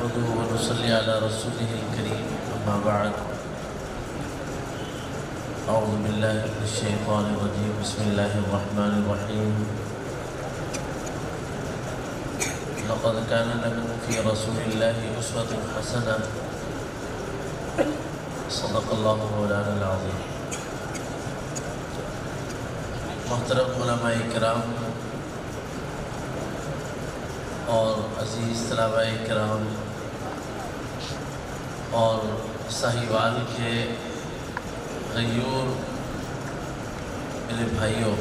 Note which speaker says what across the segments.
Speaker 1: نحمده ونصلي على رسوله الكريم أما بعد أعوذ بالله من الشيطان الرجيم بسم الله الرحمن الرحيم لقد كان لكم في رسول الله أسوة حسنة صدق الله مولانا العظيم. محترم علماء کرام اور عزیز طلباء کرام اور ساہیوال کے غیور میرے بھائیوں،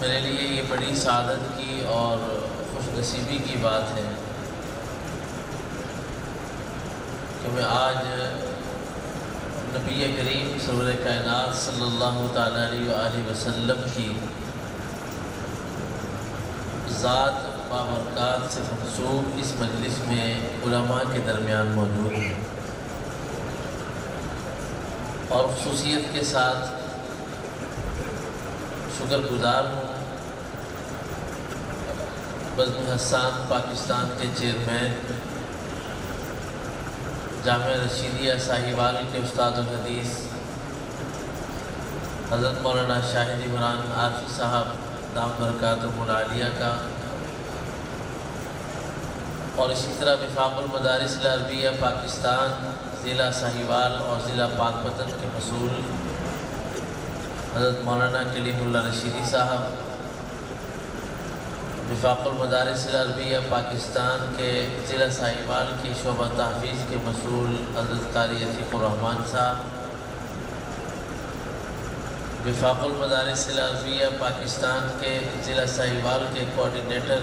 Speaker 1: میرے لیے یہ بڑی سعادت کی اور خوش نصیبی کی بات ہے کہ میں آج نبی کریم سرور کائنات صلی اللہ تعالیٰ علیہ وآلہ وسلم کی ذات بابرکات سے منسوب اس مجلس میں علماء کے درمیان موجود ہیں اور خصوصیت کے ساتھ شکر گزار ہوں بزم حسان پاکستان کے چیئرمین، جامعہ رشیدیہ ساہیوال کے استاد الحدیث حضرت مولانا شاہد عمران عارفی صاحب دام برکاتہم العالیہ کا، اور اسی طرح وفاق المدارس العربیہ پاکستان ضلع ساہیوال اور ضلع پاک پتن کے مسئول حضرت مولانا کلیم اللہ رشیدی صاحب، وفاق المدارس العربیہ پاکستان کے ضلع ساہیوال کی شعبہ تحفیظ کے مسئول حضرت قاری عتیق الرحمن صاحب، وفاق المدارس العربیہ پاکستان کے ضلع ساہیوال کے کوارڈینیٹر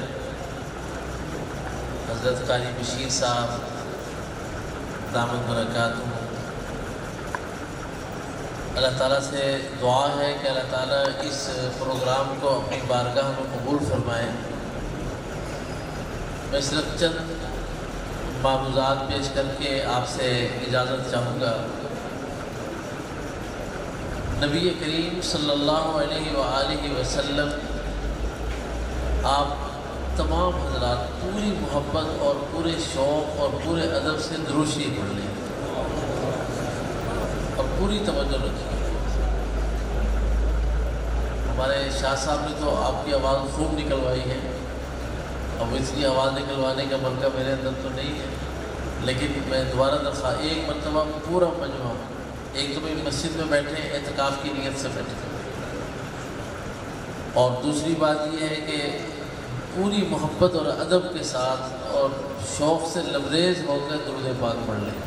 Speaker 1: حضرت قاری بشیر صاحب دامت برکاتہم. اللہ تعالیٰ سے دعا ہے کہ اللہ تعالیٰ اس پروگرام کو اپنی بارگاہ میں قبول فرمائے. میں صرف چند معروضات پیش کر کے آپ سے اجازت چاہوں گا. نبی کریم صلی اللہ علیہ وآلہ وسلم آپ تمام حضرات پوری محبت اور پورے شوق اور پورے ادب سے درود شریف پڑھ لیں اور پوری توجہ رکھیں. ہمارے شاہ صاحب نے تو آپ کی آواز خوب نکلوائی ہے، اب اس کی آواز نکلوانے کا موقع میرے اندر تو نہیں ہے، لیکن میں دوبارہ درخواست ایک مرتبہ پورا مجمع، ایک تو میں مسجد میں بیٹھے اعتکاف کی نیت سے بیٹھے، اور دوسری بات یہ ہے کہ پوری محبت اور ادب کے ساتھ اور شوق سے لبریز ہو کر درود پاک پڑھ لیں.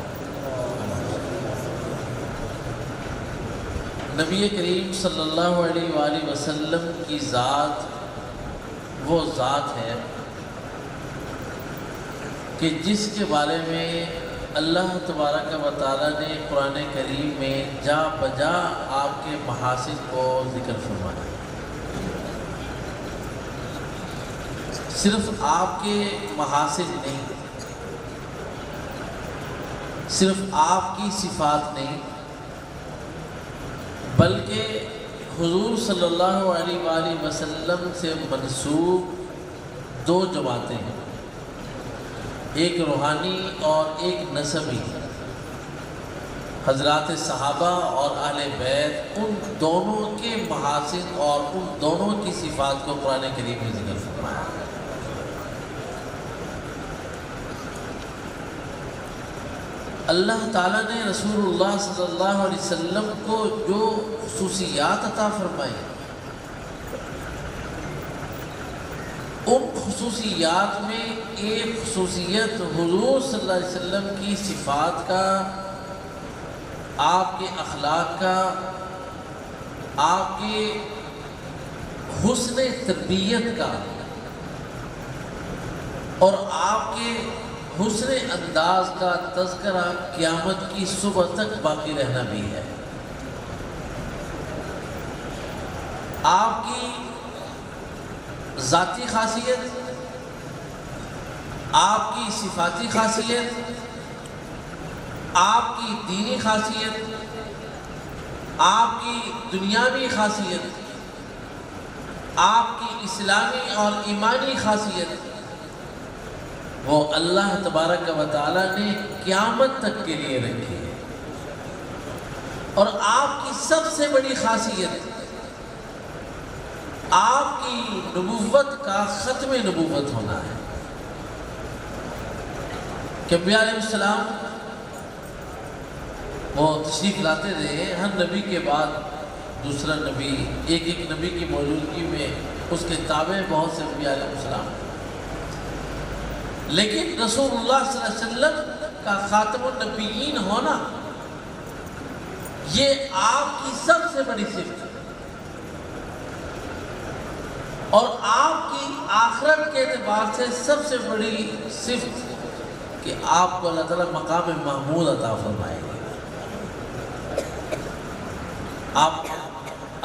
Speaker 1: نبی کریم صلی اللہ علیہ وآلہ وسلم کی ذات وہ ذات ہے کہ جس کے بارے میں اللہ تبارک و تعالیٰ نے قرآن کریم میں جا بجا آپ کے محاسن کو ذکر فرمایا. صرف آپ کے محاسن نہیں، صرف آپ کی صفات نہیں، بلکہ حضور صلی اللہ علیہ وآلہ وسلم سے منسوب دو جماعتیں ہیں، ایک روحانی اور ایک نسبی. حضرات صحابہ اور اہل بیت، ان دونوں کے محاسن اور ان دونوں کی صفات کو قرآن کریم میں ذکر فرمایا. اللہ تعالیٰ نے رسول اللہ صلی اللہ علیہ وسلم کو جو خصوصیات عطا فرمائی، ان خصوصیات میں ایک خصوصیت حضور صلی اللہ علیہ وسلم کی صفات کا، آپ کے اخلاق کا، آپ کے حسن تربیت کا اور آپ کے حسن انداز کا تذکرہ قیامت کی صبح تک باقی رہنا بھی ہے. آپ کی ذاتی خاصیت، آپ کی صفاتی خاصیت، آپ کی دینی خاصیت، آپ کی دنیاوی خاصیت، آپ کی اسلامی اور ایمانی خاصیت، وہ اللہ تبارک و تعالیٰ نے قیامت تک کے لیے رکھی ہے۔ اور آپ کی سب سے بڑی خاصیت آپ کی نبوت کا ختم نبوت ہونا ہے کہ انبیاء علیہ السلام وہ تشریف لاتے رہے، ہر نبی کے بعد دوسرا نبی، ایک نبی کی موجودگی میں اس کے تابع بہت سے انبیاء علیہ السلام، لیکن رسول اللہ صلی اللہ علیہ وسلم کا خاتم النبیین ہونا یہ آپ کی سب سے بڑی صفت ہے، اور آپ کی آخرت کے اعتبار سے سب سے بڑی صفت کہ آپ کو اللہ تعالیٰ مقام محمود عطا فرمائے گا۔ آپ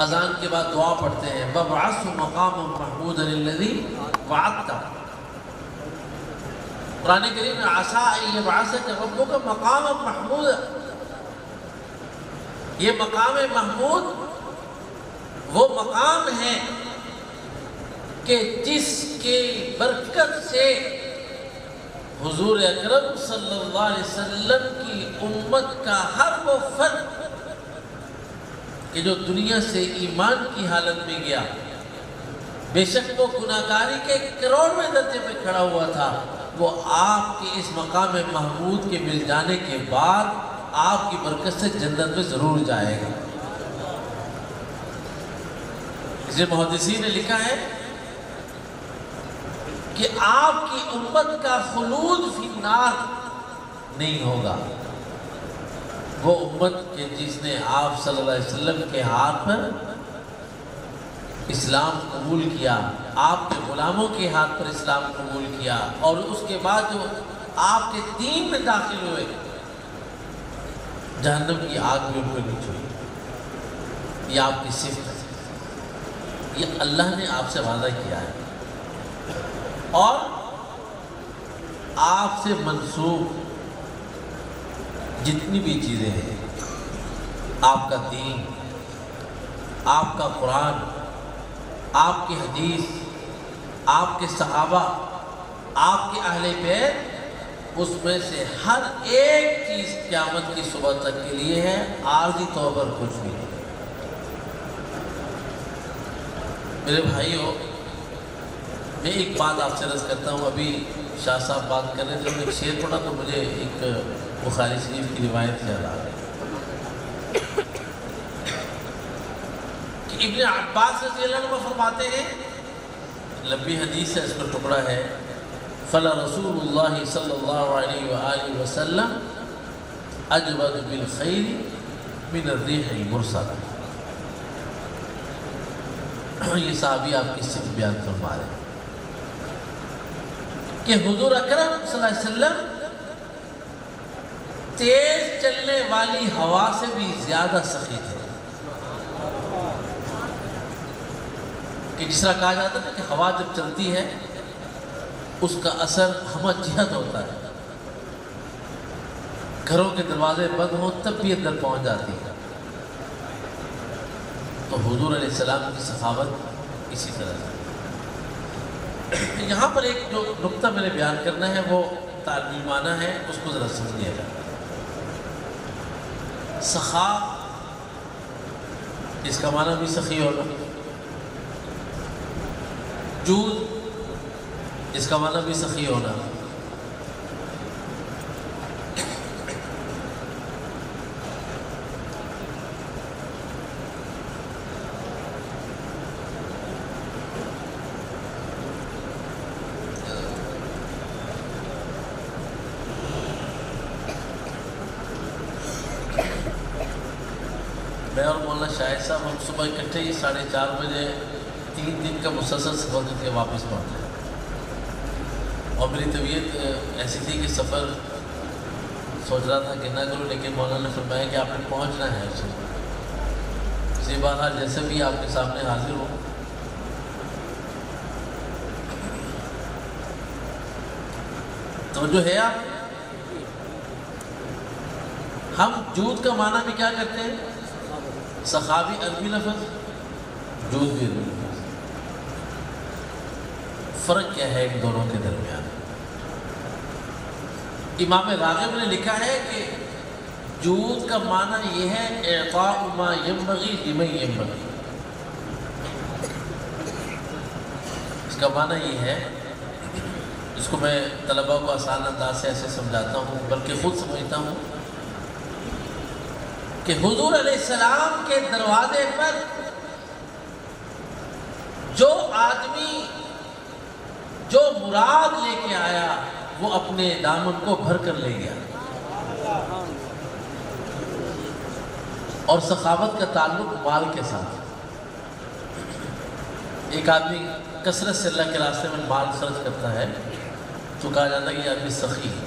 Speaker 1: اذان کے بعد دعا پڑھتے ہیں وَابْعَثْهُ مَقَامًا مَحْمُودًا الَّذِي وَعَدتَّهُ۔ قرآن کریم میں عَسَىٰ أَن يَبْعَثَكَ رَبُّكَ مَقَامًا مَحْمُودًا، یہ مقام محمود وہ مقام ہے کہ جس کے برکت سے حضور اکرم صلی اللہ علیہ وسلم کی امت کا ہر وہ فرد کہ جو دنیا سے ایمان کی حالت میں گیا، بے شک وہ گناہگاری کے کروڑویں درجے پہ کھڑا ہوا تھا، وہ آپ کے اس مقام محمود کے مل جانے کے بعد آپ کی برکت سے جنت میں ضرور جائے گا۔ اس لیے محدثین نے لکھا ہے کہ آپ کی امت کا خلود فی النار نہیں ہوگا، وہ امت کہ جس نے آپ صلی اللہ علیہ وسلم کے ہاتھ پر اسلام قبول کیا، آپ کے غلاموں کے ہاتھ پر اسلام قبول کیا، اور اس کے بعد جو آپ کے دین میں داخل ہوئے جہنم کی آگ میں ان کو نہیں چھوئی۔ یہ آپ کی صفت ہے، یہ اللہ نے آپ سے وعدہ کیا ہے، اور آپ سے منسوب جتنی بھی چیزیں ہیں، آپ کا دین، آپ کا قرآن، آپ کی حدیث، آپ کے صحابہ، آپ کے اہل بیت، اس میں سے ہر ایک چیز قیامت کی صبح تک کے لیے ہے، عارضی طور پر کچھ بھی نہیں۔ میرے بھائیوں، میں ایک بات آپ سے عرض کرتا ہوں، ابھی شاہ صاحب بات کر رہے تھے، انہوں نے ایک شعر پڑھا تو مجھے ایک بخاری شریف کی روایت یاد آ گئی کہ ابن عباس رضی اللہ عنہ فرماتے ہیں، لمبی حدیث ہے، اس کا ٹکڑا ہے، فلا رسول اللہ صلی اللہ علیہ وآلہ وسلم اجود بالخیر من الریح المرسلہ۔ یہ صحابی آپ کی صفت بیان فرما رہے ہیں کہ حضور اکرم صلی اللہ علیہ وسلم تیز چلنے والی ہوا سے بھی زیادہ سخی تھے، کہ جس طرح کہا جاتا ہے کہ ہوا جب چلتی ہے اس کا اثر ہمہ جہت ہوتا ہے، گھروں کے دروازے بند ہوں تب بھی اندر پہنچ جاتی ہے، تو حضور علیہ السلام کی سخاوت اسی طرح ہے۔ یہاں پر ایک جو نقطہ میں نے بیان کرنا ہے وہ تعلیمی معنی ہے، اس کو ذرا سمجھیے گا۔ سخا اس کا معنی بھی سخی ہوگا، جود اس کا معنی بھی سخی ہونا، میں اور مولانا شاہد صاحب ہم صبح اکٹھے ہی 4:30 بجے 3 دن کا مسلسل سفر کر کے واپس پہنچے، اور میری طبیعت ایسی تھی کہ سفر سوچ رہا تھا کہ نہ کروں، لیکن مولانا نے فرمایا کہ آپ نے پہنچنا ہے اسی بہرحال جیسے بھی آپ کے سامنے حاضر ہوں۔ توجہ ہے آپ، ہم جود کا معنی بھی کیا کرتے ہیں؟ سخا بھی عربی لفظ، جود بھی عربی لفظ، فرق کیا ہے ان دونوں کے درمیان؟ امام راغب نے لکھا ہے کہ جود کا معنی یہ ہے اعطاء ما ينبغي لمن ينبغي. اس کا معنی یہ ہے، اس کو میں طلباء کو آسان انداز سے ایسے سمجھاتا ہوں بلکہ خود سمجھتا ہوں کہ حضور علیہ السلام کے دروازے پر جو آدمی جو مراد لے کے آیا وہ اپنے دامن کو بھر کر لے گیا. اور سخاوت کا تعلق مال کے ساتھ. ایک آدمی کثرت سے اللہ کے راستے میں مال خرچ کرتا ہے تو کہا جاتا ہے کہ یہ آدمی سخی ہے.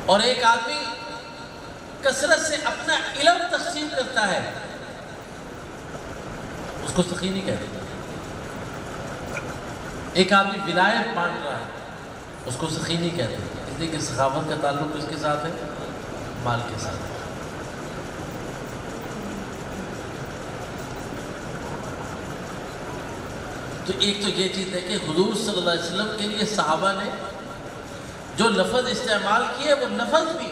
Speaker 1: اور ایک آدمی کثرت سے اپنا علم تقسیم کرتا ہے اس کو سخی نہیں کہتے. ایک آدمی ولایت بانٹ رہا ہے اس کو سخی نہیں کہتے، اس لیے کہ سخاوت کا تعلق کس کے ساتھ ہے؟ مال کے ساتھ. تو ایک تو یہ چیز ہے کہ حضور صلی اللہ علیہ وسلم کے لیے صحابہ نے جو لفظ استعمال کیے وہ لفظ بھی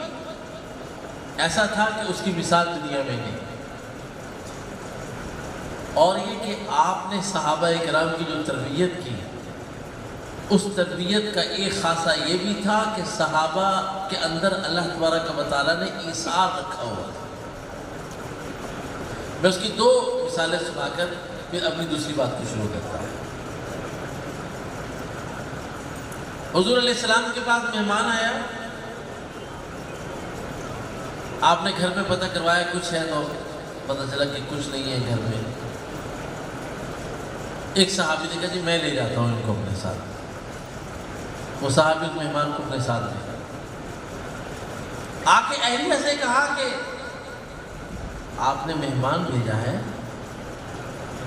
Speaker 1: ایسا تھا کہ اس کی مثال دنیا میں نہیں. اور یہ کہ آپ نے صحابہ کرام کی جو تربیت کی، اس تربیت کا ایک خاصہ یہ بھی تھا کہ صحابہ کے اندر اللہ تبارک و تعالیٰ نے ایثار رکھا ہوا تھا. میں اس کی 2 مثالیں سنا کر پھر اپنی دوسری بات کو شروع کرتا ہوں. حضور علیہ السلام کے پاس مہمان آیا، آپ نے گھر میں پتہ کروایا کچھ ہے تو پتہ چلا کہ کچھ نہیں ہے گھر میں. ایک صحابی نے کہا جی میں لے جاتا ہوں ان کو اپنے ساتھ. وہ صحابی اس مہمان کو اپنے ساتھ لے آ کے اہلیہ سے کہا کہ آپ نے مہمان بھیجا ہے.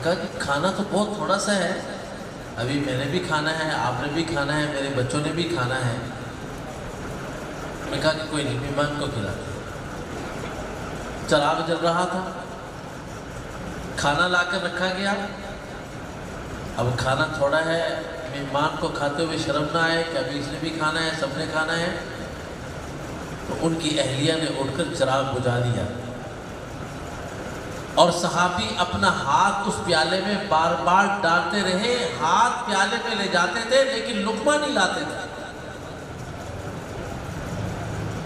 Speaker 1: کہا کہ کھانا تو بہت تھوڑا سا ہے، ابھی میں نے بھی کھانا ہے، آپ نے بھی کھانا ہے، میرے بچوں نے بھی کھانا ہے. میں کہا کہ کوئی نہیں، مہمان کو کھلاتے. چراغ جل رہا تھا، کھانا لا کر رکھا گیا. اب کھانا تھوڑا ہے، مہمان کو کھاتے ہوئے شرم نہ آئے کہ ابھی اس نے بھی کھانا ہے، سب نے کھانا ہے. تو ان کی اہلیہ نے اٹھ کر چراغ بجھا دیا اور صحابی اپنا ہاتھ اس پیالے میں بار بار ڈالتے رہے. ہاتھ پیالے میں لے جاتے تھے لیکن لقمہ نہیں لاتے تھے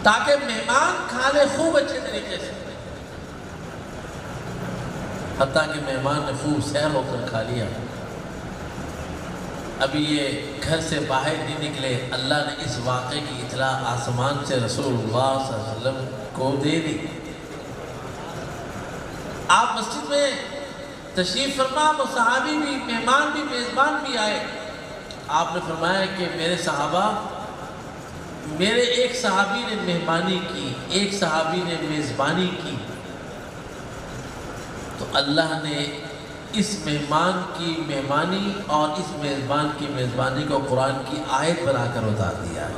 Speaker 1: تاکہ مہمان کھا لے خوب اچھے طریقے سے. حتیٰ کہ مہمان نے خوب سیر ہو کر کھا لیا. ابھی یہ گھر سے باہر نہیں نکلے، اللہ نے اس واقعے کی اطلاع آسمان سے رسول اللہ صلی اللہ علیہ وسلم کو دے دی. آپ مسجد میں تشریف فرما، وہ صحابی بھی، مہمان بھی، میزبان بھی آئے. آپ نے فرمایا کہ میرے صحابہ، میرے ایک صحابی نے مہمانی کی، ایک صحابی نے میزبانی کی، تو اللہ نے اس مہمان کی مہمانی اور اس میزبان کی میزبانی کو قرآن کی آیت بنا کر اتار دیا ہے.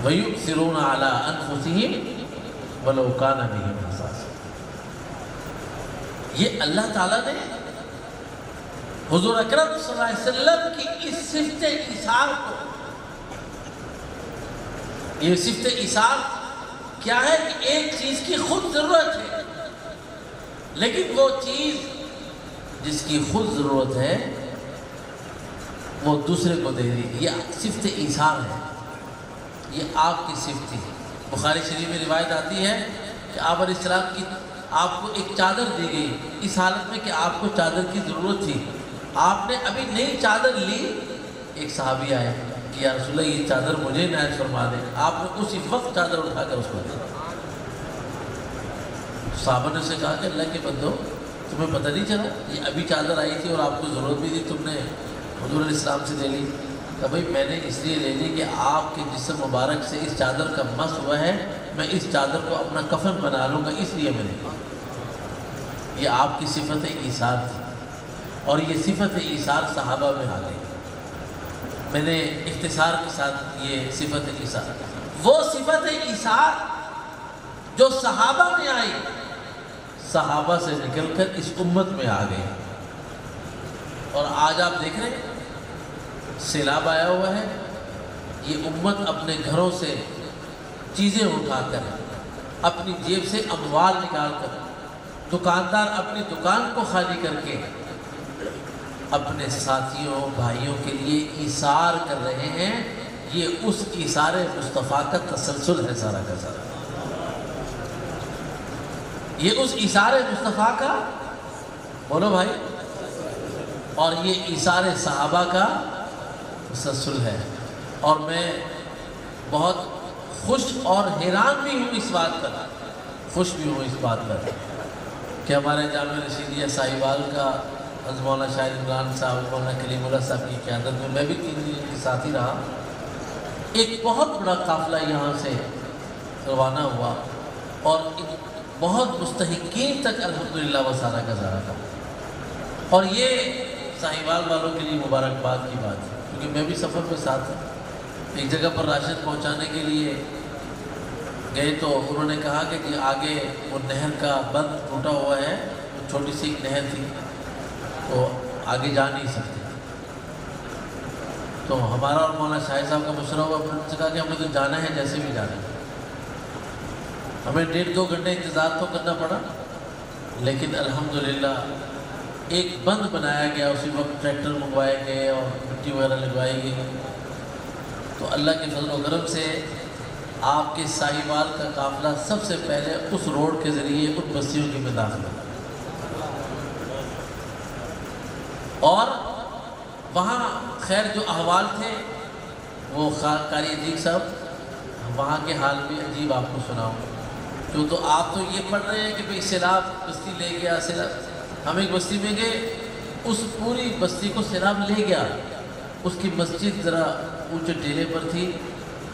Speaker 1: وَيُؤْثِرُونَ عَلَىٰ أَنفُسِهِمْ وَلَوْ كَانَ بِهِمْ خَصَاصَةٌ. یہ اللہ تعالیٰ نے حضور اکرم صلی اللہ علیہ وسلم کی اس صفت ایثار کو، یہ صفت ایثار کیا ہے کہ ایک چیز کی خود ضرورت ہے لیکن وہ چیز جس کی خود ضرورت ہے وہ دوسرے کو دے دی. یہ صفت ایثار ہے، یہ آپ کی صفت تھی. بخاری شریف میں روایت آتی ہے کہ آپ علیہ السلام کی آپ کو ایک چادر دی گئی اس حالت میں کہ آپ کو چادر کی ضرورت تھی. آپ نے ابھی نئی چادر لی، ایک صحابی آئے کہ یا رسول اللہ یہ چادر مجھے عنایت فرما دے. آپ نے اسی وقت چادر اٹھا کر اس کو دی. صحابہ نے اسے کہا کہ اللہ کے بندو تمہیں پتہ نہیں چلا یہ ابھی چادر آئی تھی اور آپ کو ضرورت بھی تھی، تم نے حضور علیہ السلام سے لے لی. کہ بھائی میں نے اس لیے لے لی کہ آپ کے جسم مبارک سے اس چادر کا مس ہوا ہے، میں اس چادر کو اپنا کفن بنا لوں گا، اس لیے میں نے لی. یہ آپ کی صفت ایثار تھی اور یہ صفت ایثار صحابہ میں آ گئی. میں نے اختصار کے ساتھ یہ صفت ایثار، وہ صفت ایثار جو صحابہ میں آئی، صحابہ سے نکل کر اس امت میں آ گئی. اور آج آپ دیکھ رہے ہیں سیلاب آیا ہوا ہے، یہ امت اپنے گھروں سے چیزیں اٹھا کر، اپنی جیب سے اموال نکال کر، دکاندار اپنی دکان کو خالی کر کے اپنے ساتھیوں بھائیوں کے لیے ایثار کر رہے ہیں، یہ اس ایثار مصطفیٰ کا تسلسل ہے سارا کا سارا۔ یہ اس ایثار مصطفیٰ کا، بولو بھائی، اور یہ ایثار صحابہ کا تسلسل ہے۔ اور میں بہت خوش اور حیران بھی ہوں اس بات پر، خوش بھی ہوں اس بات پر کہ ہمارے جامعہ رشیدیہ ساہیوال کا حضرت مولانا شاہد عمران صاحب، مولانا کلیم اللہ صاحب کی قیادت میں بھی 3 دن کے ساتھ ہی رہا، ایک بہت بڑا قافلہ یہاں سے روانہ ہوا اور بہت مستحقین تک الحمدللہ وہ سارا کا سارا تھا۔ اور یہ ساہیوال والوں کے لیے مبارکباد کی بات ہے، کیونکہ میں بھی سفر میں ساتھ تھا۔ ایک جگہ پر راشن پہنچانے کے لیے گئے تو انہوں نے کہا کہ جی آگے وہ نہر کا بند ٹوٹا ہوا ہے، چھوٹی سی ایک نہر تھی تو آگے جا نہیں سکتے۔ تو ہمارا اور مولانا شاہد صاحب کا مشورہ ہوا، انہوں نے کہا کہ ہمیں تو جانا ہے، جیسے بھی جانا ہے۔ ہمیں 1.5-2 گھنٹے انتظار تو کرنا پڑا، لیکن الحمدللہ ایک بند بنایا گیا، اسی وقت ٹریکٹر منگوائے گئے اور مٹی وغیرہ لگوائی گئی۔ تو اللہ کے فضل و کرم سے آپ کے ساہیوال کا قافلہ سب سے پہلے اس روڈ کے ذریعے ان بستیوں کی میں داخل ہوا، اور وہاں خیر جو احوال تھے وہ قاری عجیب صاحب وہاں کے حال بھی عجیب آپ کو سناؤں۔ تو آپ تو یہ پڑھ رہے ہیں کہ بھئی سیلاب بستی لے گیا، سیلاب، ہم ایک بستی میں گئے، اس پوری بستی کو سیلاب لے گیا، اس کی مسجد ذرا اونچے ٹیلے پر تھی،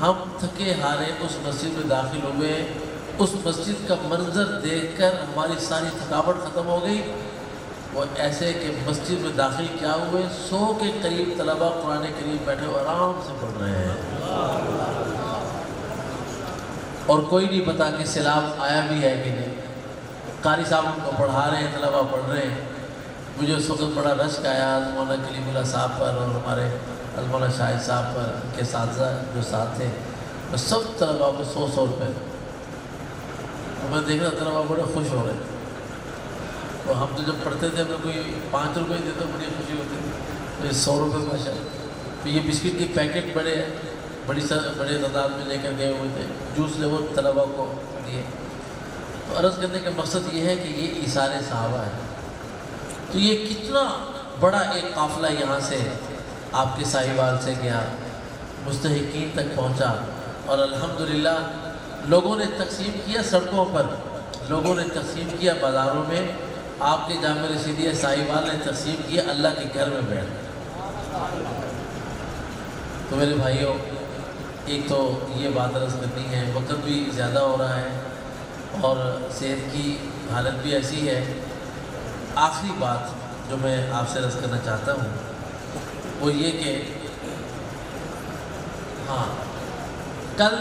Speaker 1: ہم تھکے ہارے اس مسجد میں داخل ہوئے، اس مسجد کا منظر دیکھ کر ہماری ساری تھکاوٹ ختم ہو گئی۔ وہ ایسے کہ مسجد میں داخل کیا ہوئے، 100 کے قریب طلبہ قرآن کریم بیٹھے ہوئے آرام سے پڑھ رہے ہیں، اور کوئی نہیں پتا کہ سیلاب آیا بھی ہے کہ نہیں۔ قاری صاحب ان کو پڑھا رہے ہیں، طلبہ پڑھ رہے ہیں۔ مجھے اس وقت بڑا رشک آیا مولانا کلیم اللہ صاحب پر اور ہمارے مولانا شاہد صاحب پر، ان کے اساتذہ جو ساتھ تھے، میں سب طلبہ کو 100 روپے، میں دیکھ رہا طلبہ بڑے خوش ہو رہے تھے۔ تو ہم تو جب پڑھتے تھے ہمیں کوئی 5 روپے دیتے بڑی خوشی ہوتی تھی، تو یہ 100 روپے ماشاء اللہ۔ تو یہ بسکٹ کے پیکٹ بڑے تعداد میں لے کر گئے ہوئے تھے، جوس لے وہ طلبہ کو دیے۔ تو عرض کرنے کا مقصد یہ ہے کہ یہ ایثار صحابہ ہے۔ تو یہ کتنا بڑا ایک قافلہ یہاں سے آپ کے ساہیوال سے گیا، مستحقین تک پہنچا، اور الحمدللہ لوگوں نے تقسیم کیا سڑکوں پر، لوگوں نے تقسیم کیا بازاروں میں، آپ کے جامعہ رشیدیہ ساہیوال نے تقسیم کیا اللہ کے گھر میں بیٹھ کر۔ تو میرے بھائیوں، ایک تو یہ بات عرض کرنی ہے، وقت بھی زیادہ ہو رہا ہے اور صحت کی حالت بھی ایسی ہے۔ آخری بات جو میں آپ سے عرض کرنا چاہتا ہوں وہ یہ کہ ہاں، کل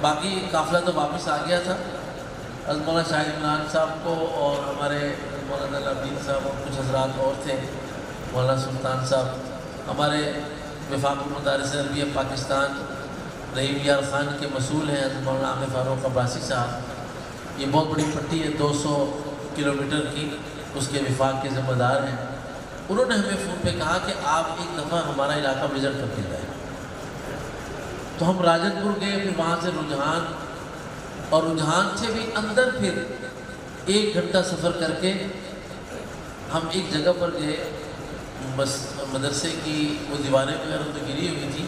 Speaker 1: باقی قافلہ تو واپس آ گیا تھا، حضرت مولانا شاہد عمران صاحب کو اور ہمارے مولانا الدین صاحب اور کچھ حضرات اور تھے، مولانا سلطان صاحب، ہمارے وفاق المدارس عربیہ پاکستان رحیم یار خان کے مسئول ہیں حضرت مولانا عامر فاروق عباسی صاحب، یہ بہت بڑی پٹی ہے 200 کلومیٹر کی، اس کے وفاق کے ذمہ دار ہیں۔ انہوں نے ہمیں فون پہ کہا کہ آپ ایک دفعہ ہمارا علاقہ وزٹ کر کے جائیں۔ تو ہم راجن پور گئے، پھر وہاں سے رجحان، اور رجحان سے بھی اندر پھر 1 گھنٹہ سفر کر کے ہم ایک جگہ پر گئے، بس مدرسے کی وہ دیواریں وغیرہ تو گری ہوئی تھی،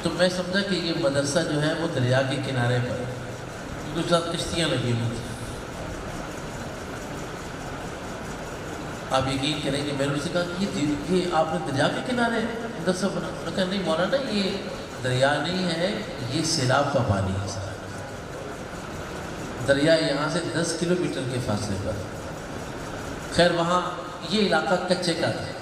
Speaker 1: تو میں سمجھا کہ یہ مدرسہ جو ہے وہ دریا کے کنارے پر، کیونکہ اس ساتھ کشتیاں لگی ہوئی تھیں۔ آپ یقین کریں کہ میں نے اسے کہا کہ یہ آپ نے دریا کے کنارے مدرسہ بنا؟ انہوں نے کہا نہیں مولانا، یہ دریا نہیں ہے، یہ سیلاب کا پانی ہے سارا۔ دریا یہاں سے 10 کلومیٹر کے فاصلے پر۔ خیر وہاں یہ علاقہ کچے کا تھا،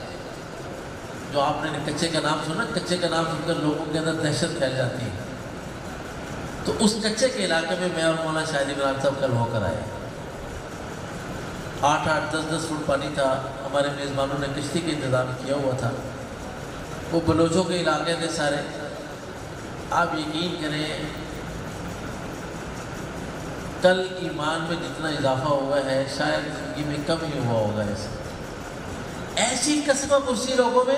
Speaker 1: جو آپ نے کچے کا نام سنا، کچے کا نام سن کر لوگوں کے اندر دہشت پھیل جاتی ہے۔ تو اس کچے کے علاقے میں میں اور مولانا شاہد عمران صاحب کل ہو کر آئے۔ 8-8 10-10 فٹ پانی تھا۔ ہمارے میزبانوں نے کشتی کا انتظام کیا ہوا تھا، وہ بلوچوں کے علاقے تھے سارے، آپ یقین کریں کل ایمان میں جتنا اضافہ ہوا ہے شاید زندگی میں کم ہی ہوا ہوگا ایسی قسمہ پرسی لوگوں میں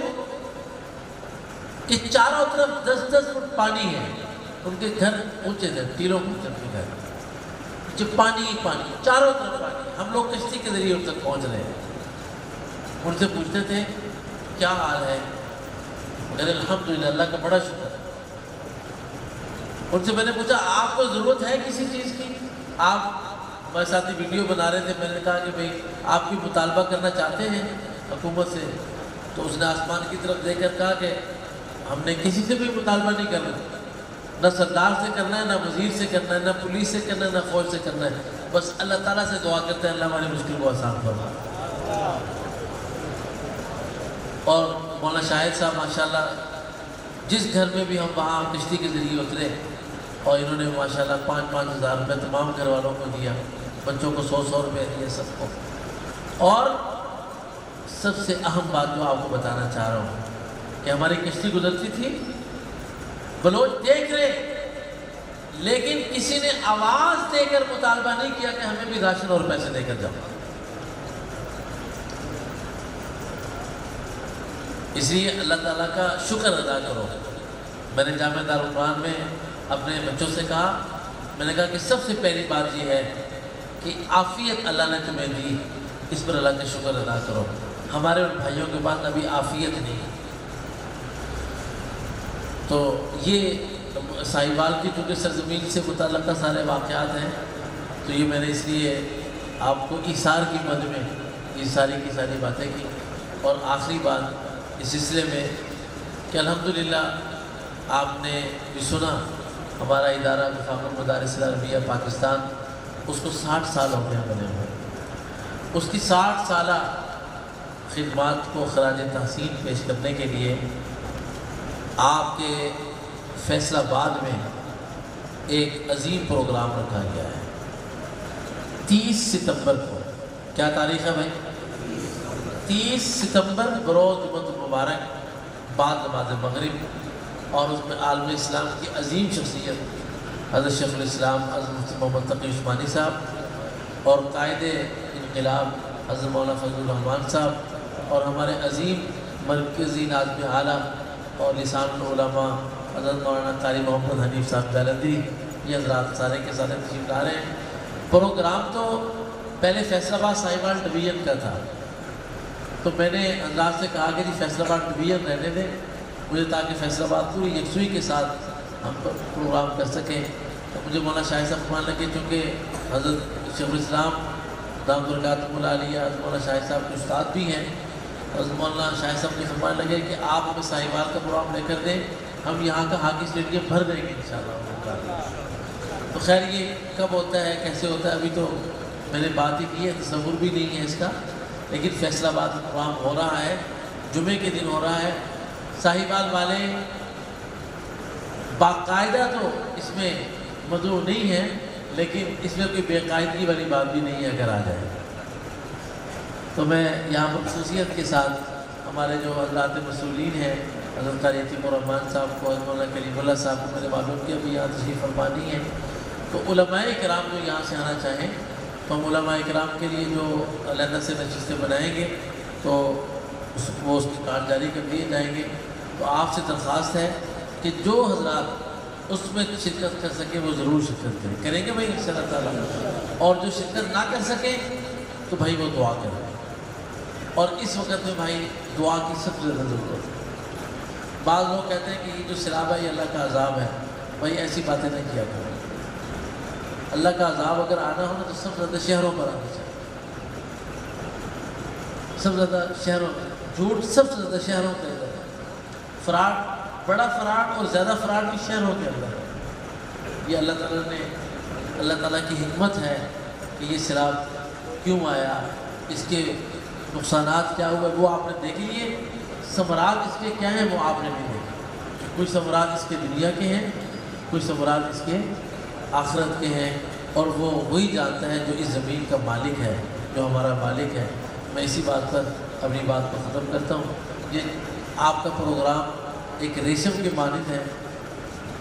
Speaker 1: کہ چاروں طرف 10-10 فٹ پانی ہے. ان کے گھر اونچے تھے، تیروں اونچے کے گھر، جب پانی ہی پانی، چاروں طرف پانی. ہم لوگ کشتی کے ذریعے ان تک پہنچ رہے ہیں. ان سے پوچھتے تھے کیا حال ہے؟ مگر الحمدللہ، اللہ کا بڑا شکر. ان سے میں نے پوچھا آپ کو ضرورت ہے کسی چیز کی؟ آپ ہمارے ساتھ ویڈیو بنا رہے تھے. میں نے کہا کہ بھئی آپ کی مطالبہ کرنا چاہتے ہیں حکومت سے؟ تو اس نے آسمان کی طرف دیکھ کر کہا کہ ہم نے کسی سے بھی مطالبہ نہیں کرنا، نہ سردار سے کرنا ہے، نہ وزیر سے کرنا ہے، نہ پولیس سے کرنا ہے، نہ فوج سے کرنا ہے. بس اللہ تعالیٰ سے دعا کرتے ہیں اللہ ہماری مشکل کو آسان فرمائے. اور مولانا شاہد صاحب ماشاءاللہ جس گھر میں بھی ہم وہاں کشتی کے ذریعے اترے اور انہوں نے ماشاءاللہ 5-5 ہزار روپے تمام گھر والوں کو دیا، بچوں کو 100-100 روپے دیے سب کو. اور سب سے اہم بات جو آپ کو بتانا چاہ رہا ہوں کہ ہماری کشتی گزرتی تھی، بلوچ دیکھ رہے، لیکن کسی نے آواز دے کر مطالبہ نہیں کیا کہ ہمیں بھی راشن اور پیسے دے کر جاؤ. اس لیے اللہ تعالیٰ کا شکر ادا کرو. میں نے جامعہ دارالقرآن میں اپنے بچوں سے کہا، میں نے کہا کہ سب سے پہلی بات یہ ہے کہ عافیت اللہ نے تمہیں دی، اس پر اللہ کا شکر ادا کرو. ہمارے ان بھائیوں کے پاس ابھی عافیت نہیں. تو یہ ساہیوال کی چونکہ سرزمین سے متعلقہ سارے واقعات ہیں، تو یہ میں نے اس لیے آپ کو ایثار کی مد میں یہ ساری کی ساری باتیں کی. اور آخری بات اس سلسلے میں کہ الحمدللہ آپ نے بھی سنا ہمارا ادارہ وفاق المدارس العربیہ پاکستان، اس کو 60 سال ہو گئے بنے ہوئے. اس کی 60 سالہ خدمات کو خراج تحسین پیش کرنے کے لیے آپ کے فیصل آباد میں ایک عظیم پروگرام رکھا گیا ہے 30 ستمبر کو. کیا تاریخ ہے بھائی؟ 30 ستمبر بروز جمعۃ المبارک بعد نماز مغرب. اور اس میں عالم اسلام کی عظیم شخصیت حضرت شیخ الاسلام حضرت مفتی محمد تقی عثمانی صاحب اور قائد انقلاب حضرت مولانا فضل الرحمان صاحب اور ہمارے عظیم مرکزی ناظم اعلیٰ اور لسان العلماء حضرت مولانا قاری محمد حنیف صاحب جالندھری، یہ حضرات سارے کے سارے تشریف لا رہے ہیں. پروگرام تو پہلے فیصل آباد ساہیوال ڈویژن کا تھا، تو میں نے حضرات سے کہا کہ جی فیصل آباد ڈویژن رہنے دیں مجھے، تاکہ فیصل آباد پوری یکسوئی کے ساتھ ہم پروگرام کر سکیں. تو مجھے مولانا شاہد صاحب فرمانے لگے، چونکہ حضرت شیخ الاسلام دامت برکاتہم العالیہ حضرت مولانا شاہد صاحب کے استاد بھی ہیں، حضرت مولانا شاہد صاحب نے فرمانے لگے کہ آپ ہمیں ساہیوال کا پروگرام لے کر دیں، ہم یہاں کا ہاکی اسٹیڈیم بھر دیں گے انشاءاللہ. تو خیر یہ کب ہوتا ہے کیسے ہوتا ہے ابھی تو میں نے بات ہی کی ہے، تصور بھی نہیں ہے اس کا، لیکن فیصل آباد پروگرام ہو رہا ہے، جمعے کے دن ہو رہا ہے. ساہیوال والے باقاعدہ تو اس میں مدعو نہیں ہیں، لیکن اس میں کوئی بے قاعدگی والی بات بھی نہیں ہے اگر آ جائے. تو میں یہاں پر خصوصیت کے ساتھ ہمارے جو حضرات مسئولین ہیں، حضرت قاری یتیم الرحمان صاحب کو، حضرت مولانا کلیم اللہ صاحب کو میں نے معلوم کیا بھی یہاں تشریف فرما نہیں ہے. تو علماء کرام جو یہاں سے آنا چاہیں تو ہم علماء کرام کے لیے جو علیحدہ سے نشستیں بنائیں گے تو وہ اس کے کارڈ جاری کر دیے جائیں گے. تو آپ سے درخواست ہے کہ جو حضرات اس میں شرکت کر سکیں وہ ضرور شرکت کریں گے بھائی انشاء اللہ تعالیٰ، اور جو شرکت نہ کر سکیں تو بھائی وہ دعا کریں. اور اس وقت میں بھائی دعا کی سب سے زیادہ ضرورت ہے. بعض لوگ کہتے ہیں کہ یہ جو سیلاب ہے یہ اللہ کا عذاب ہے، بھائی ایسی باتیں نہیں کیا کریں. اللہ کا عذاب اگر آنا ہو نا تو سب سے زیادہ شہروں پر آنا چاہیے، سب سے زیادہ شہروں میں. جھوٹ سب سے زیادہ شہروں کے اندر ہے، فراڈ بڑا فراڈ اور زیادہ فراڈ بھی شہروں کے اندر ہے. یہ اللہ تعالیٰ نے اللہ تعالیٰ کی حکمت ہے کہ یہ سیلاب کیوں آیا، اس کے نقصانات کیا ہوئے وہ آپ نے دیکھ لیے، ثمرات اس کے کیا ہیں وہ آپ نے نہیں دیکھے. کچھ ثمرات اس کے دنیا کے ہیں، کچھ ثمرات اس کے آخرت کے ہیں، اور وہ وہی جانتا ہے جو اس زمین کا مالک ہے، جو ہمارا مالک ہے. میں اسی بات پر اپنی بات کو ختم کرتا ہوں. یہ آپ کا پروگرام ایک ریشم کے مانند ہے،